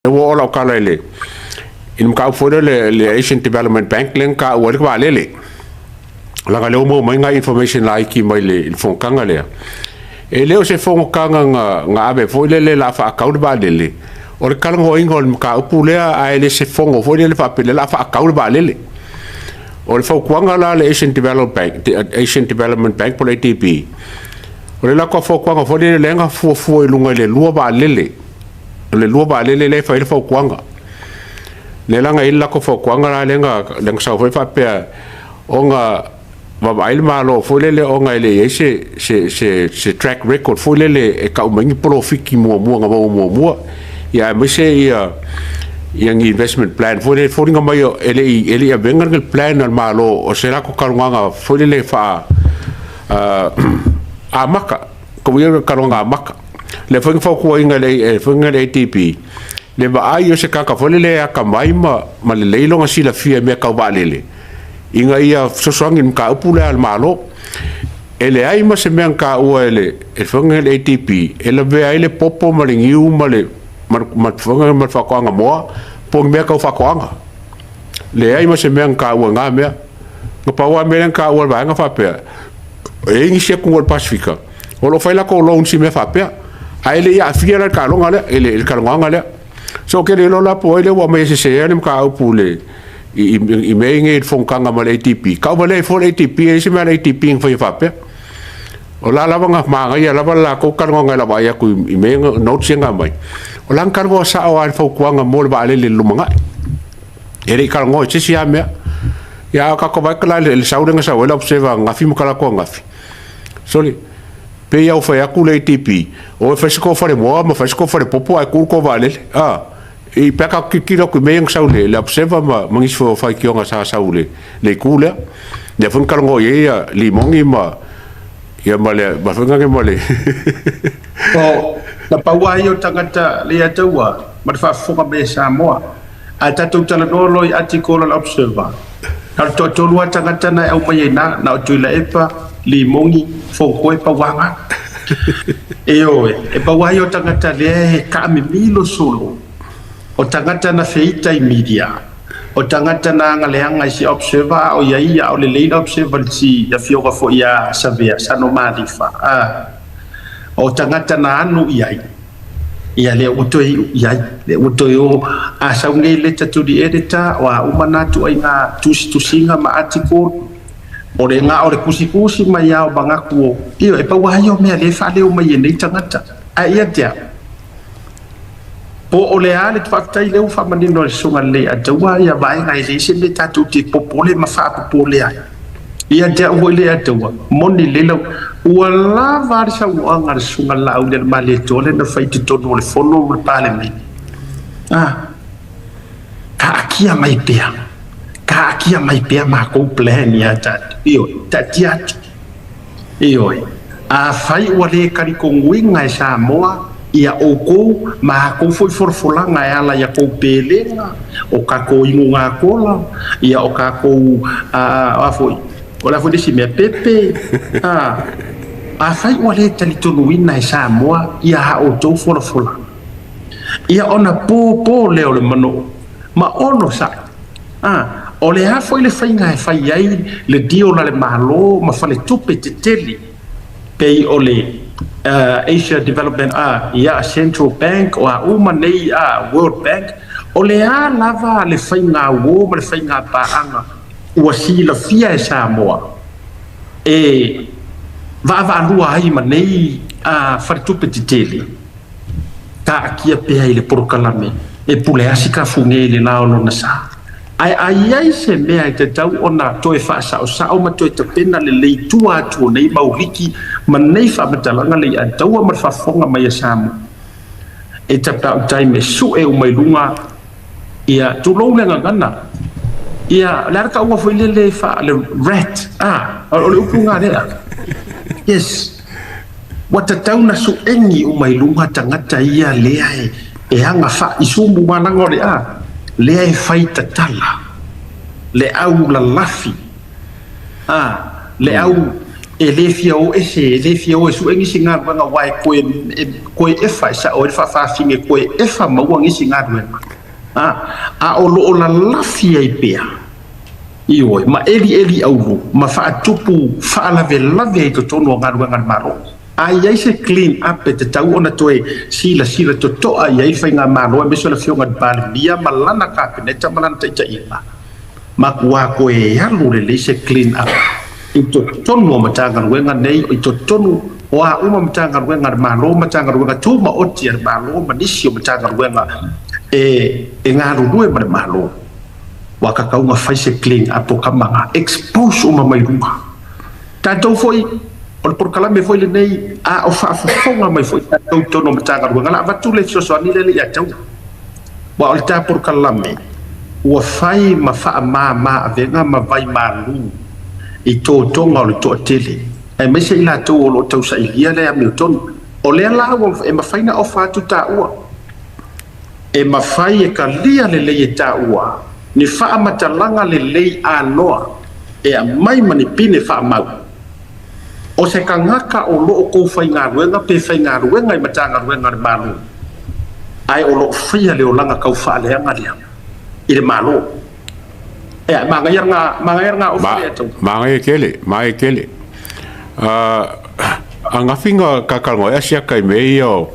wo ola kala le in ka fo le Asian Development Bank len ka wo le ka le la le mo mai nga information la ki mai le fo kanga le e leo se fo kanga nga ave fo le la fa ka ba le o le kala ngo ingol ka upu le a le se fo ngo fo le fa pele la fa ka ba le o le fo kwanga la le Asian Development Bank po le ADB o le la ko fo kwanga fo le lenga fo e lunga le lua ba le lua ba le fa le fo kwanga le langa illa ko fo kwanga la lenga sa fo fa pe o nga va baile malo fo le o nga le se track record fo le e ka umangi profiki mo nga ya me se yang investment plan fo nga mai ele a venga el plan al malo o será ko kalunga fo le fa a maka ko ia kalunga maka le fo ko inga le fo nga le ATP le ba ai o se ka fo le a ka mai ma le leilonga sila fia me ka ba le inga ia sosoangin ka upule al malo ele ai ma se mean ka ua ele e whanga le ATP ele vea ele popo ma le ngiu ma le ma whanga ma whakoanga moa po mea kau whakoanga le ai ma se mean ka ua ngā mea nga paua mea ka ua vaenga whapea e ingi sia kungo le Pasifika o lo whaila ko loan si mea whapea a ele ia awhia la ka longa le ele ka longa le so ke le lola po ele ua mea se ele ka upule i mei nge fongkanga ma le ATP ka wale fo le ATP e se ma le ATP ng fai fape o la lava nga manga ia lava la ko karngo nga lava ia ku i mei notes nga mai o lang karngo sa o al fo kuanga mo le vale le lumanga e re karngo se sia me ya ka ko vai kala le saure nga sa wela observa nga fi mo kala ko nga fi soli pe ia o fai aku le ATP o fa se ko fa le mo ma fa se ko fa le popo ai ku ko vale i peka kikiro ku meyang saule le observa ma mangis fo fai kionga sa saule le kula le fun kalongo ia limongi ma ia male ba funga ke male o la paua yo tangata le ataua ma fa fonga be sa moa a tatu tala dolo i article la observa al to lua tangata na au mai na o tuila epa limongi fo ko e pawanga e paua yo tangata le ka mi milo solo o tangata na feita i media o tangata na ngaleanga si observer o ia o le leina observer si ya fioga fo ia savea sano madifa o tangata na anu ia le utoi le utoi o a saunge le tatu di editor wa umanatu ai nga tusinga ma article o le nga o le kusi mai au bangaku io e pa wa yo me le fa le o mai nei tangata a ia dia po o le ale tfaktai le ufa manino le sunga le ataua ia vai ngai se le tatu ti popole ma fa popole ai ia dia o le ataua moni le lo wala var sa uanga le sunga la u le male tole na faiti tono le fono le Palemia ka akia mai pea ma ko plan ia tat io tatiat io a fai wale kari ko winga e sa moa ia oko ma ko foi forfolanga ala ia ko pelenga o ka ko inga kola ia o ka ko a foi ola foi disi me pepe a fai wale tali tonu ina sa moa ia ha o to forfola ia ona po le ole mano ma ono sa o le ha foi le fainga e fai ai le dio na le malo ma fa le tupe te teli pei ole Asia Development ia Central Bank o uma nei World Bank o le lava le fainga wo ma le fainga paanga ua sila fia e Samoa e va lua ai ma nei fartupe titeli ka akia pe ai le porkalame e pule asika funge le laolo na sa ai se mea te tau ona toe whaasa o sao ma toe te pena le leitua atua nei mauriki ma nei whamatalanga le ataua ma whafonga mai a Samu e taptau tai me su e umai lunga ia tulou le ngangana ia larka ua foi le wha le rat o le upunga rea yes wata tau na su engi umai lunga tangata ia lea e hanga wha isumbu manango le lea e faita tala le au la lafi le au e le fia o e se le fia o e su engi singa nga wai koe e fa sa o e fa finge koe e fa mau ngi singa a o lo o la lafia i pea ioi ma eli au ma fa tupu fa lave i to tono nga maro ai ai se clean up te tau ona toe sila to ai fa nga maro me so la fio nga Palemia malana ka peneta malana te ina ma kua ko e halu le se clean up ito tono matanga wenga nei ito tono o a uma matanga wenga maro matanga wenga tu ma oti maro manisio matanga wenga e nga ruwe maro waka ka uma fai se clean up kamanga expose uma mai runga tatou foi o por kala me foi le nei a o fa fonga mai foi tatou tono matanga wenga la vatu le so ni le ya tau wa o ta por kala me ua fai ma faa ma avenga ma vai malu i tō tonga o le tō tele e me se ila tō o lo tau sa ilia le a Milton o le ala e ma fai na o fatu ta ua e ma fai e ka lia le lei e ta ua ni faa matalanga le lei a noa e a mai manipine faa mau o se ka ngaka o lo o kou fai ngā ruenga pe fai ngā ruenga i matanga ruenga le malu ai o lo fia le o langa kau faa le anga le ile malo mangayar nga ofereto mangay kele ang afinga kakalngo asya kay me o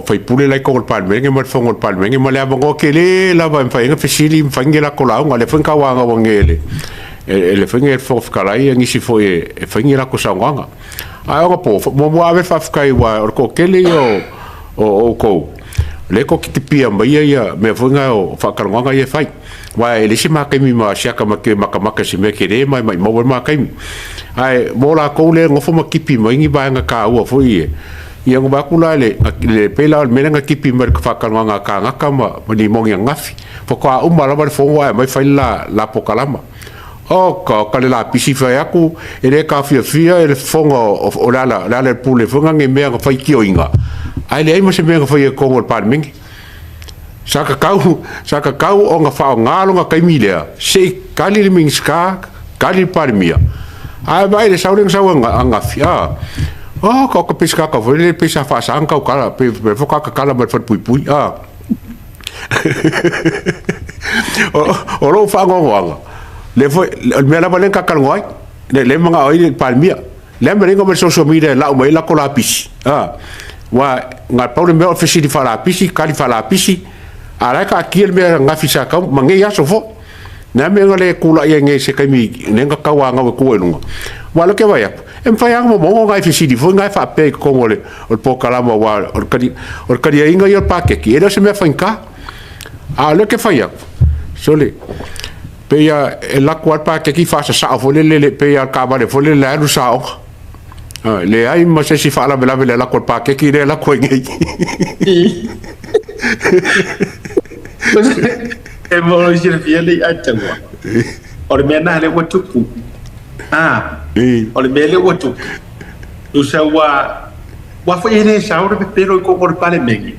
fai pule lai ko Palemia mo fong Palemia mo le abongo kele la ba fai nga fesili fangi la kola nga le fanka wanga wangele ele fangi fo kalai ngi si fo e fangi la ko sanganga ai nga po mo ave fa kai wa ko kele o ko le ko ki pia mai ia me funga o whakaranga ia whai wa ele si makaimi ma siaka maka si me kere mai mo makaimi ai mo la ko le ngofo makipi mai ngi ba nga ka ua foi ia ngo bakula le pela me nga kipi mer whakaranga ka ngaka ma ni mo ngi ngafi fo ko umala ba fo wa mai fai la pokalama o ka le la pisi fai aku ele ka fia ele fongo o la le pule fonga ngi me nga fai kioinga ai le mo se me nga foi ko Palemia saka kau o nga fa ngalo nga kai milea se kali le mingska kali Palemia ai vai le sauring nga fia o ko piska ka foi le pisa fa sang ka kala pe fo ka kala ba fa pui o lo fa ngo le foi me la balen ka kalngoi le mga oi Palemia le me ngo me social media la o mai la ko la pisi wa nga Palemia ofisi di fala pisi kali fala pisi ala ka kiel me nga fisa ka mangi ya sofo na me ngale kula ye nge se kami nenga ka wa nga ko elunga wala ke vaya em fa yang mo nga fisi di fo nga fa pe ko ngole o po kala mo wa or kadi inga yo pa ke era se me fa inka ala ke fa ya sole pe ya la kwal pa ke ki fa sa fo le pe ya ka ba le fo le la lu sa le ai ma se si fa la bela la kwal pa ke ki le la ko ngi e mo lo si fiele a tangwa o me na le watupu o le mele watupu tu sa wa foi ene sa o pe pero ko Palemia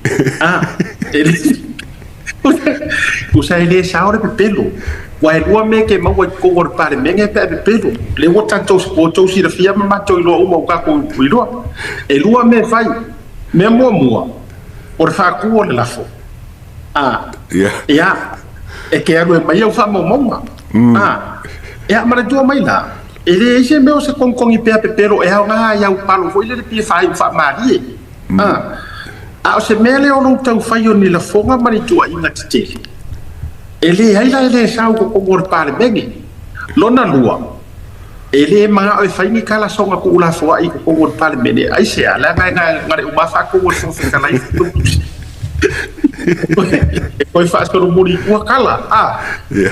tu sa ene sa o pe pelo wa e lua me ke mau ko Palemia pe pelo le wo tanto spoto si la fia ma to lo mo ka ko lo e lua me fai me mo por fa ku le la fo ya e ke alo mai eu fa mo ya ma tu mai la ele se me o se con i pe pero e nga ya u palo foi le pi fa mari o se mele o no tau fai o ni la fo nga mari tu ai na tele ele ai la ele sa ko Palemia lona lua ele ma o fai ni kala songa ko la fo ai ko Palemia ai se ala nga u ma fa ko so kala Koi fa so muri ku kala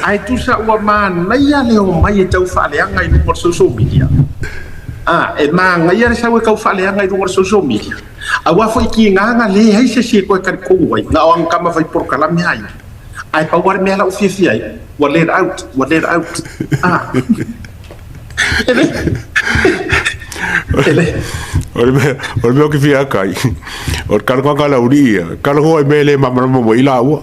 ai tu sa wa man na ya le o mai tau fa le anga i no social media e ma nga ya sa wa ka fa le anga i no social media a wa foi ki nga le ai se ko ka ko wa na ang kama fai por kala mi ai pa war me la ofici ai wa let out Olme que fia kai. O kalko kala uria. Kalko e mele mama mo ila wa.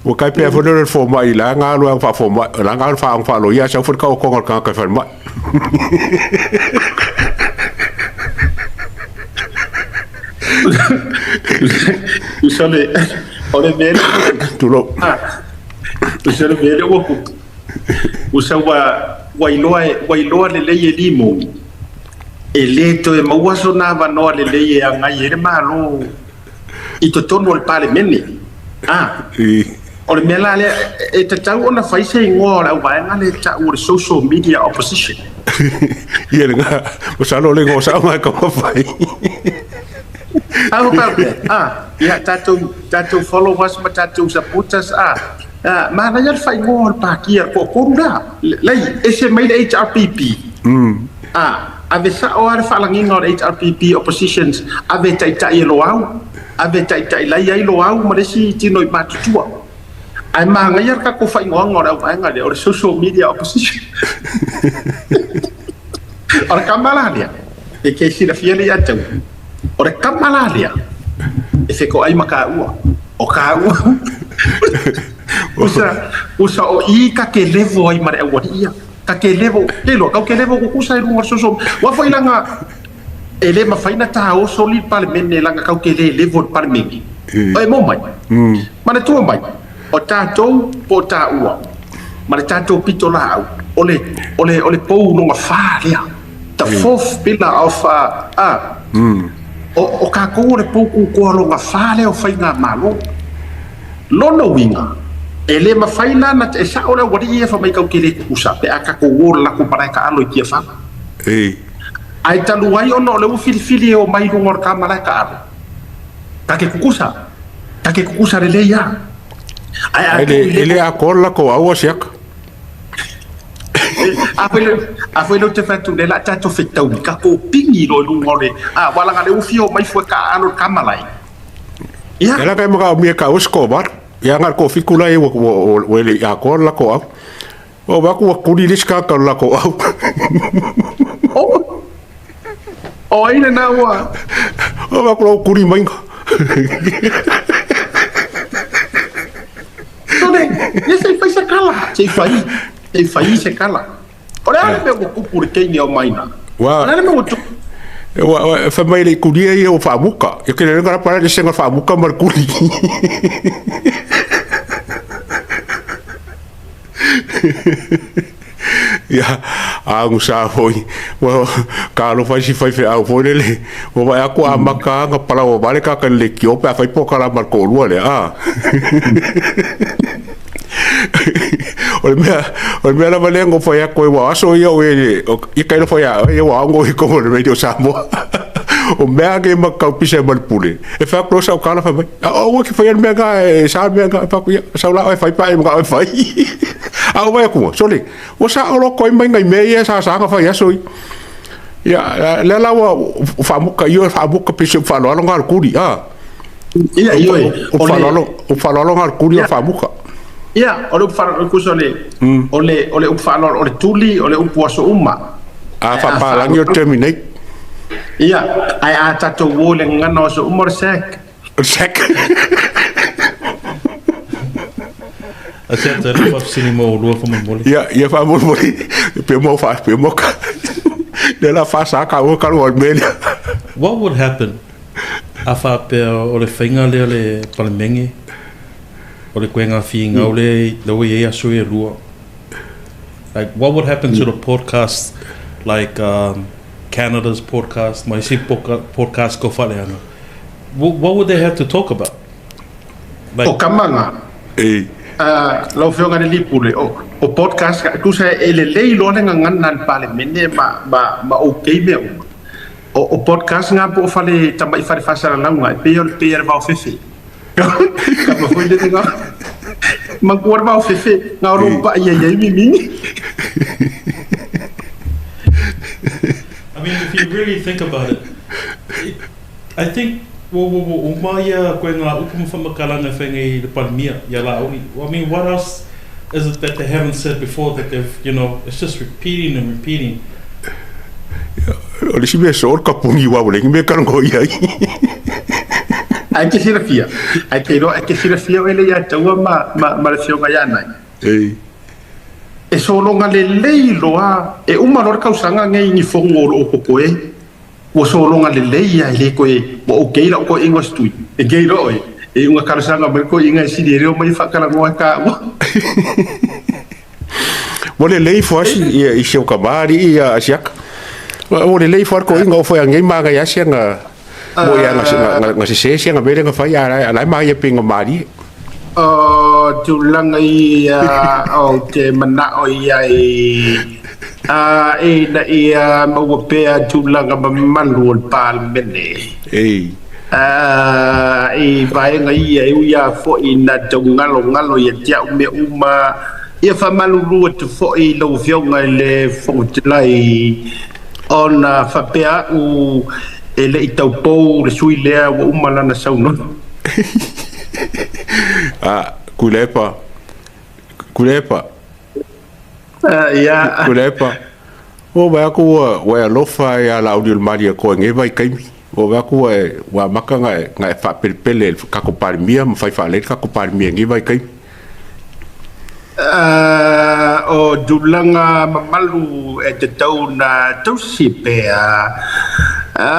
o kai pe fo fo mai la nga lo fa fo mai la nga fa lo ya sa fo ka ko ka fa mai usale ore vele tulo usale vele wo usawa wailoa le lei limo e leto e mauaso na vanoa le lei a ngai ere malo i to tono le Palemia o le mela le e te tau ona faise ingoa la waenga le ta o social media opposition ia nga o salo le ngo sa mai ka fai how about that ia tatu followers ma tatu supporters mana ia fai ngo le pakia ko konda lei ese mai le HRPP ave sa o ar falangi no HRPP oppositions ave tai lo au ave tai lai ai lo au ma le si tino i matutua ai manga ia ka ko fai ngo ngora ai ngale o social media opposition ora kamala dia e ke si la fiele ia tau ora kamala dia e se ko ai maka ua o ka ua usa o I ka ke levo ai mare ua ia ka ke levo lelo ka ke levo ku sa ru so wa foi langa ele ma faina ta o so li Palemia langa ka ke levo Palemia ai mo mai mana tu mai o tatou po ta ua ma le tatou pitola au ole pou no fa lia the fourth pillar of o ka ko le pou ko lo nga fa le o fainga malo lono winga ele ma faina na te sa ola wadi e fa mai ka kile usa pe aka ko wo la ko para ka alo ki fa ai talu ai ono le fili o mai ngor ka mala ka alo ta ke kukusa le ya ele a cola ko au siak a foi lo te fatu de la tato fetau ka ko pingi lo ngore wala ngale u fio mai fo ka alo ka malai ya ela ka mo ka mi ka usko bar ya ngar ko fikula e o ele a cola ko au o ba ko kuri diska ka la ko au o ina na wa o ba ko kuri mai ya sei fai se kala sei fai se kala ora me ko kupur ke ni o maina ora me ko fa mai le kuria e o fa buka e ke ngara para de senga fa buka mar kuri ya ang sa foi wa ka lo fa si fai fe au foi le o va aku amaka nga para o vale ka le ki o pa fai po kala mar ko lu le o mea la valengo foi a koe wa aso ia o i kai no foi a ia wa ngo i ko le radio samo o mea ke ma ka pise mal pule e fa close au kala fa mai o ke foi mea ga sa mea ga fa ku sa la fai pa e ga fai au vai ku so le o sa o lo ko mai ngai me ia sa ga fa ia so ia le la wa fa mu ka io fa mu ka pise fa lo ngal kuri ia io o fa lo ngal kuri fa mu ka ia o le fara ko so le o le fara o le tuli o le puaso uma fa pa la nyo terminate ia ai a tato wo le ngana so umor sek a se te le Sii Maualuga fa mo ia fa mo pe mo ka de la fa sa ka o ka o melia what would happen afa pe o le fainga le Palemia o le kuenga fiinga o le ia so e lua like what would happen to the podcast like Canada's podcast my si podcast ko fale ana what would they have to talk about like o kamanga lo fionga le lipule o podcast ku sa ele leilo le ngana Palemia ma o me o podcast nga po fale tamai fale fasara langa pe va fefe kama foi de nga magwar va fefe nga ro pa ye mimi I mean if you really think about it I think o maya ko nga ukum fa makalanga fengi de Palemia ya la I mean what else is it that they haven't said before that they've it's just repeating and repeating o le sibe so ka pungi wa le me ka ngo ia ai ke sirafia ai ke sirafia ele ya taua ma le fionga ya nai e solonga le loa e uma lor kausanga ngai ni fongo o kokoe o solonga le ya le koe o keila ko inga stui e keila oi e unga kausanga me ko inga sidere o mai fakala ngoa ka mo le lei foasi i se o kabari i asiak o le lei for ko inga o foi ngai ma ga ya senga mo ya nga se senga bele nga fa ya ala ma ya pinga mari tulanga o te mana o iai e na ia mawapea tulanga mamalu o Palemia e vaenga ia ia fo ina ngalo ia tia me uma ia fa malulu te fo i lo fionga le fo tlai ona fa pea u ele itaupo le sui lea wa uma lana sauno kulepa ya kulepa o ba ko wa lofa ya la audio maria ko nge vai kai o ba ko wa makanga ngai fa pele ka ko Palemia mo fai fa le ka ko Palemia nge vai kai o dulanga mamalu e te tau na tausi pea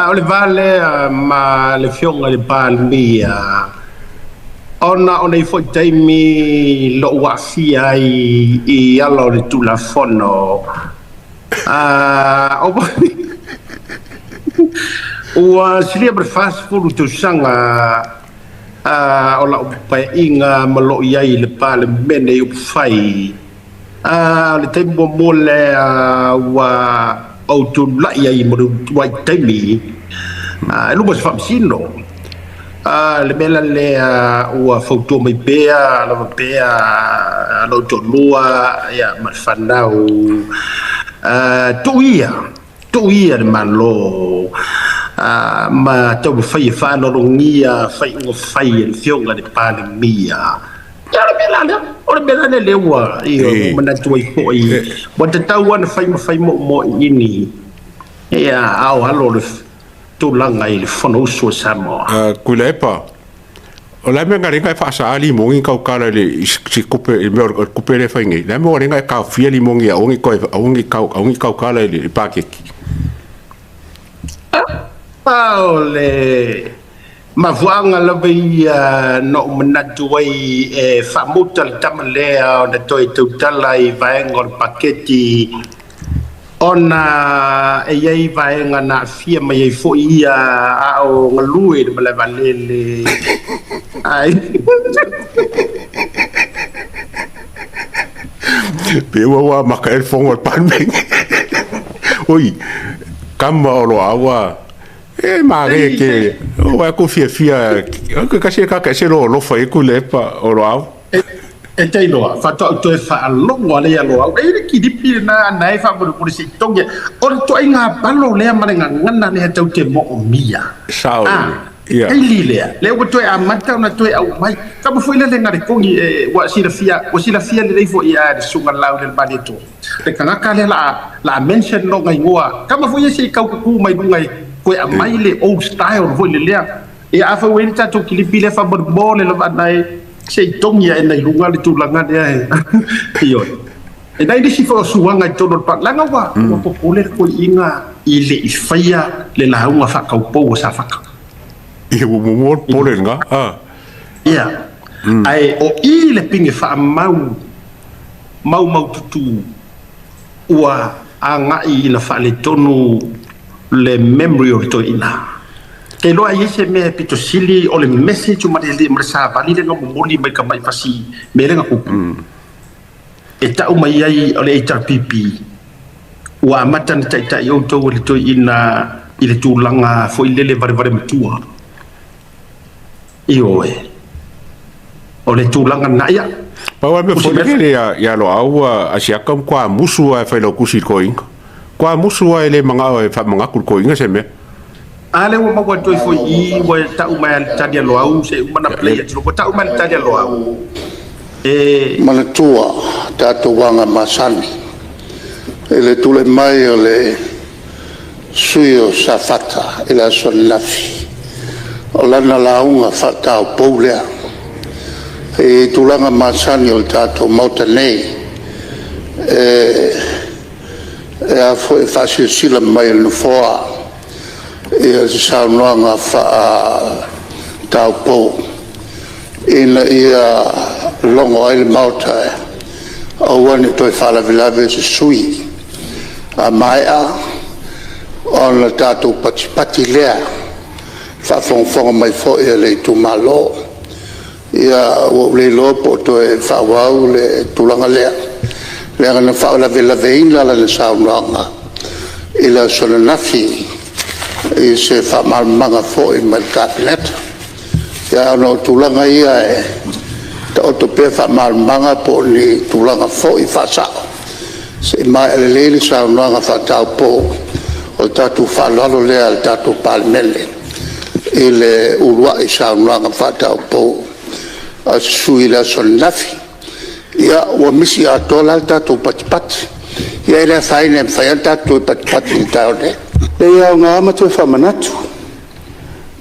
o le vale ma le fionga le Palemia ona i foi taimi lo wafia i alo le tulafono o silia breakfast fulu tu sanga o la pa inga malo iai le Palemia nei o fai le tempo mole wa o tu la iai mo wa taimi lu bos famsino le mela le ua fautua mai pea lava pea lo tolua ia malfanau tuia le malo ma tau fai whanolongia fai unga fai le fionga le Palemia o le mela le lewa i manatua i hoi wa te tau ana fai mo ini ia au halo le tulanga i le fono so Samoa kulepa o la me ngari ngai fa sa ali mo ngi kau kala le si kupe me kupe le fa ngi la mo ngai ka fia li mo ngi o ngi kau kala le pakeki ole ma vuanga la via no manatu ai e fa mutal tamalea na toi tutala i vaengo paketi ona e iai vaenga na fia mai ai fo ia o ngalue de mala valele ai pe wa maka el fongo Palemia oi kama o lo awa e mare ke o wa ko fia ka se lo fa e kulepa o lo awa e te inoa, whātua tu e whaalongo lea loa, e ki ripi na nei whaapuru puri si tongia, o to ai ngā balo lea marenga ngana lea tau te mo o mia. Sao, ia. Eili lea, lea ua toi a mata una toi au mai, kama fwoi le ngare kongi wa sila fia le reifo ia de sunga lau le bali to. Le kangaka lea la mention lo ngai ngoa, kama fwoi se kau kuku mai ngai, koe a mai le old style fwoi le lea, e a fwoi ta to kilipi le whaaburu le lo anai, sei tongia e nei lunga le tūlanga nea e oi. E nei nisi wha o suanga i tono pak langa wa popole ko inga i le i whaia le launga whakaupou o sa whaka. I he mumor pole nga? Ia. Ai o i le pinge wha mau tutu ua a ngai ina wha le tonu le memory o to ina. Ke loa i se mea pito sili o le message o marele maresa vali le ngamo moli mai ka mai pasi me le ngakupu. E tau mai ai o le HRPP ua amata na taitai o tau le toi ina i le tūlanga fo i lele vare matua. I oe. O le tūlanga na ia. Paua me fo le ya lo au a siakam kwa musu a whailo kusi ko inga. Kwa musu a ele manga ko inga se mea. Ale wa mawa toi foi I wa tau mai al tadia lo au se mana play tlo tau mai tadia lo au e manatua tato wanga masani ele tule mai ole suio safata ela son lafi o lana launga whatau pou lea. E tulanga masani o tato mauta nei. E a fo e whasio sila mai no foa. E a saunoanga wha tau pou. Ina ia longo ai le mauta e. Au ane toi whala vilave se sui. A mai a. Ona tato pati lea. Whawhongwhonga mai fo e le tu malo. Ia o le lopo to e whawau le tulanga lea. Lea ngana whawala lave ina la le saunanga. Ila sona nafi. I se whamalmanga fo i mai kabinet. Ia ano tulanga ia e. Ta oto pe whamalmanga po ni tulanga fo i whasao. Se mai ele leili saunanga whatau po. O tatu whalalo lea le tatu Palemia. Ile urua i saunanga whatau po. A sui la son nafi. Ia ua misi a tola tatu patipati. Ia ila whaine whaian tatu patipati i taone. Le ia o ngā amatu e whamanatu.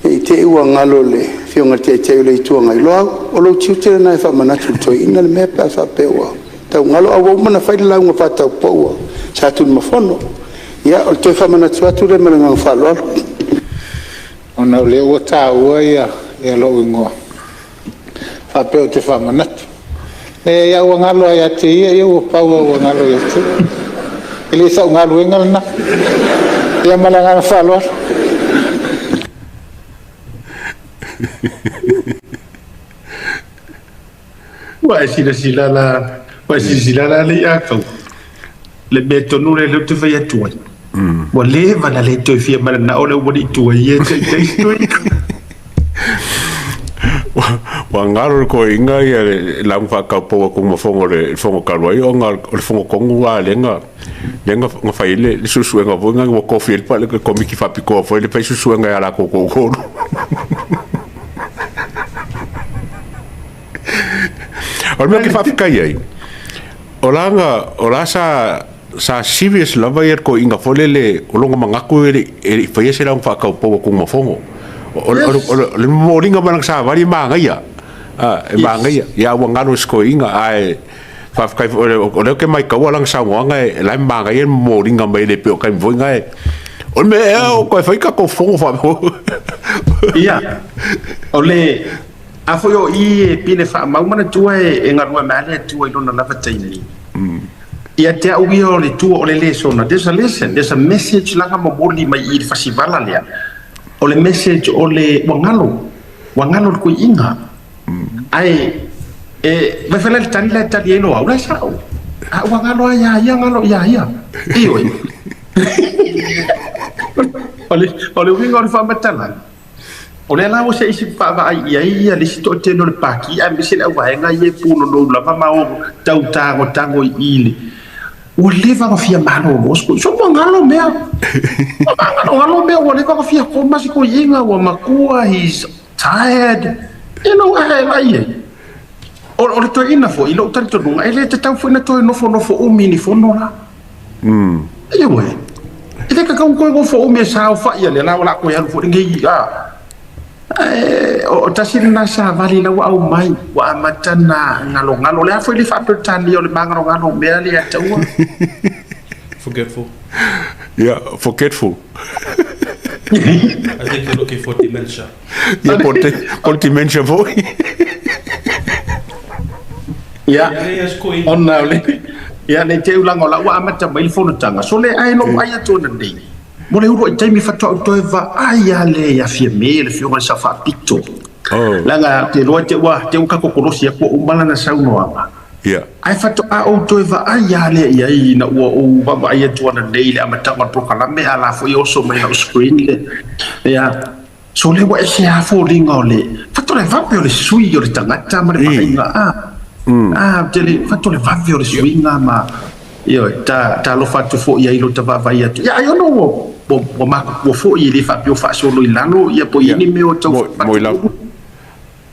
E te ua ngalo le whionga te te ule i tuanga i loa. O lo tiutera nai whamanatu toi ina le mea pā whapeua. Tau ngalo a waumana whaile launga whatau poua. Sa atu ni mafono. Ia o toi whamanatu atu le maranga whaloalo. Ona le ua tā ua ia e lo ingoa. Whapeo te whamanatu. E ia ua ngalo ai ate ia ua paua ua ngalo i ate. Ili sa ngalo ingal na. Ia malanga na whaloalo. Wa sila la le akau. Le betonu le te vai atuai. Wa le vana le te fia mana na ole wadi tuai ia te Stui. Wa ngaro ko inga ia la un whakaupoa kung mafongo le fongo karuai o ngā le fongo kongu wā lenga nga whaile le susuenga vunga wa kofi el pa le komiki whapikoa fo le pai susuenga ia la koko kono. O mea ki whapikai ai. O la sa serious lava ia ko inga fole le o longa mangaku e whaia se la un whakaupoa kung mafongo. O le moringa mana sa vari manga ia. E manga ia. Ia ua ngano sko inga ai whafkai o leo ke mai kaua lang sa wanga e lai manga ia moringa mai le peo kai mvoinga e. O me e o koe whaika ko fongo whapo. Ia. O le a foi o I pine fa maumana tua e ngarua male tua I lona lava taimi. Ia te au ia o le tua o le lesona. There's a lesson, there's a message langa mamoli mai I le fasivala lea. O le message o le wangalo le kui inga. Ai, vai fala le tani le tani eno au, lai sao. Wangalo ia, ngalo ia. Ioi. O le winga o le whamatala. O le lao se isi whaava ia le sito teno le paki, a misi le waenga ia puno no lava mao tau tango I ili. O leva ka fia malo mosco so ngalo mea ngalo mea o leva ka fia ko masi ko inga o makua he's tired ai o le to ina fo I lo tanto dunga ele te tau fo ina to no fo o mini fo no la e we ele ka ko fo o me sa fa ia le la ko ya fo ngi o tasiri na sa vali la au mai wa amatana ngalo le foi le fa tani o le ngalo mea le ataua Forgetful. Yeah, forgetful. I think you're looking for dementia. Yeah, por dementia voi. Ya ona le ya le te ulango la wa amata mai fo tanga so le ai no ai to na dei mo le uro taimi fato to va ai ale ya fie me le fio sa fa pito langa te lo te wa te ka ko korosi ko umala na sau no ama Yeah. ai fato a o to va ai ale ya ina o baba ai to na dei le amata ma pro kala me ala fo yo so mai na screen le ya so le wa se a fo ringa le fato le va pe le sui o le tangata ma le pa tele fato le va o le sui ma io ta lo fatto fo ia lo tava vai ya io no bo ma bo fo ia le fa più fa solo il lano ia poi ni me o to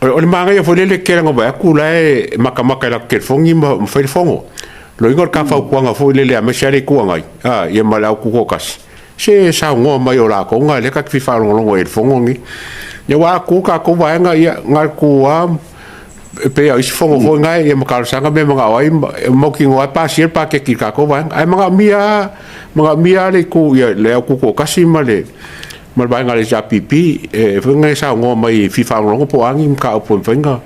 o le manga ia fo le ke nga ba ku la e maka la ke fongi ma fa fongo lo ingor ka fa ku nga fo le a me share ku nga ia ma la ku ko kas se sa ngo mai o la ko nga le ka fifa longo e fongongi ya wa ku ka ko wa nga ya nga ku pe ai fongo ho nga e makal sanga me mga wai mo ki ngwa pa sir pa ke ki ka ko wa ai mga mia le ku ya le ku ko kasima le mal ba nga le ja pipi e fonga sa ngo mai fifa longo po angi ka po venga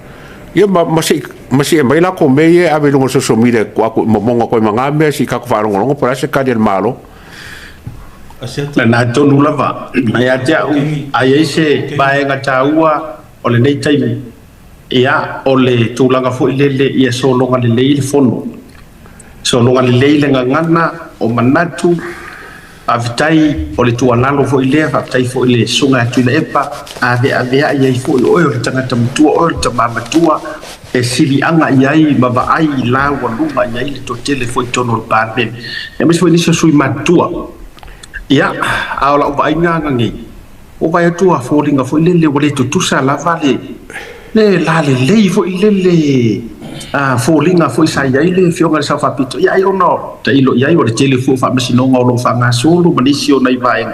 ya masih mai la ko me e ave longo so mi le ko mo mo ko mga me si ka ko fa longo po se ka del malo la na tonu lava ya ja ai se ba nga taua o le nei tai ia o le tūlanga fo ilele ia solonga le leile fono solonga le leile ngana o manatu avitai o le tualalo fo ile avitai fo ile sunga tu le epa ave ia fo o le tangata mutua o le tamamatua e sili anga iai mava ai la walunga iai le totele fo tono le pape e mes fo inisa sui matua ia aola o ainga ngi o vai tua fo linga fo ilele o le tutusa la vale le la le fo ilele fo linga fo sai ai le fionga sa fa pito ia io no te ilo ia o le tele fo fa mesino ngolo fa nga solo manisi o nai vai